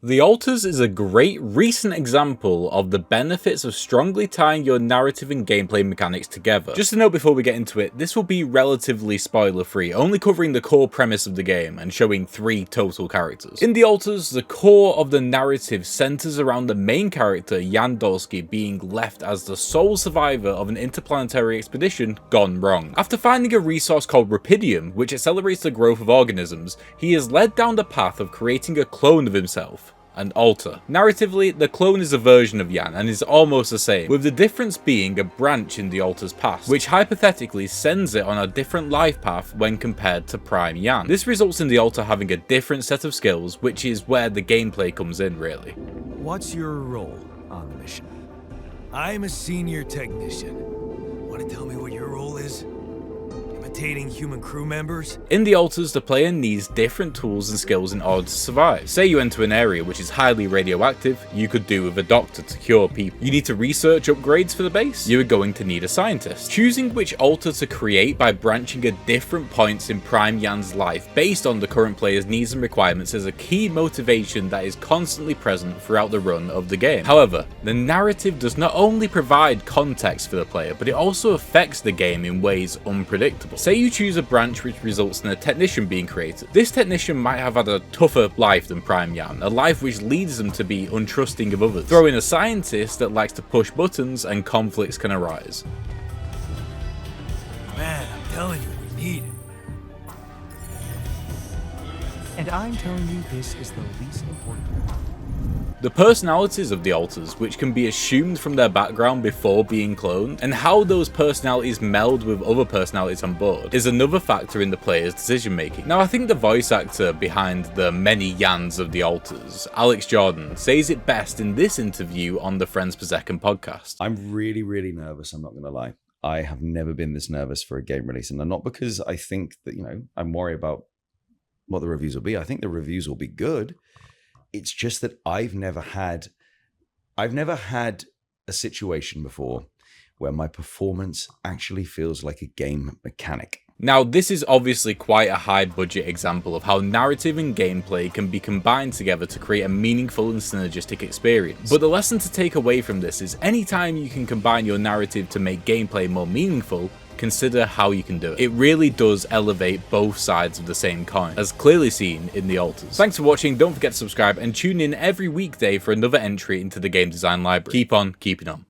The Alters is a great recent example of the benefits of strongly tying your narrative and gameplay mechanics together. Just a note before we get into it, this will be relatively spoiler free, only covering the core premise of the game and showing 3 total characters. In The Alters, the core of the narrative centers around the main character Jan Dolski being left as the sole survivor of an interplanetary expedition gone wrong. After finding a resource called Rapidium, which accelerates the growth of organisms, he is led down the path of creating a clone of himself, an alter. Narratively, the clone is a version of Jan and is almost the same, with the difference being a branch in the alter's past, which hypothetically sends it on a different life path when compared to Prime Jan. This results in the alter having a different set of skills, which is where the gameplay comes in really. What's your role on the mission? I'm a senior technician. Want to tell me what your role is? Imitating human crew members? In the Alters, the player needs different tools and skills in order to survive. Say you enter an area which is highly radioactive, you could do with a doctor to cure people. You need to research upgrades for the base, you are going to need a scientist. Choosing which alter to create by branching at different points in Prime Jan's life based on the current player's needs and requirements is a key motivation that is constantly present throughout the run of the game. However, the narrative does not only provide context for the player, but it also affects the game in ways unpredictable. Say you choose a branch which results in a technician being created. This technician might have had a tougher life than Prime Jan, a life which leads them to be untrusting of others. Throw in a scientist that likes to push buttons and conflicts can arise. Man, I'm telling you, we need it. And I'm telling you this is the least important one. The personalities of the Alters, which can be assumed from their background before being cloned, and how those personalities meld with other personalities on board, is another factor in the player's decision making. Now I think the voice actor behind the many Jans of the Alters, Alex Jordan, says it best in this interview on the Friends Per Second podcast. I'm really nervous, I'm not going to lie. I have never been this nervous for a game release, and not because I think that, I'm worried about what the reviews will be. I think the reviews will be good. It's just that I've never had a situation before where my performance actually feels like a game mechanic. Now, this is obviously quite a high budget example of how narrative and gameplay can be combined together to create a meaningful and synergistic experience. But the lesson to take away from this is anytime you can combine your narrative to make gameplay more meaningful, consider how you can do it. It really does elevate both sides of the same coin, as clearly seen in the Alters. Thanks for watching, don't forget to subscribe and tune in every weekday for another entry into the game design library. Keep on keeping on.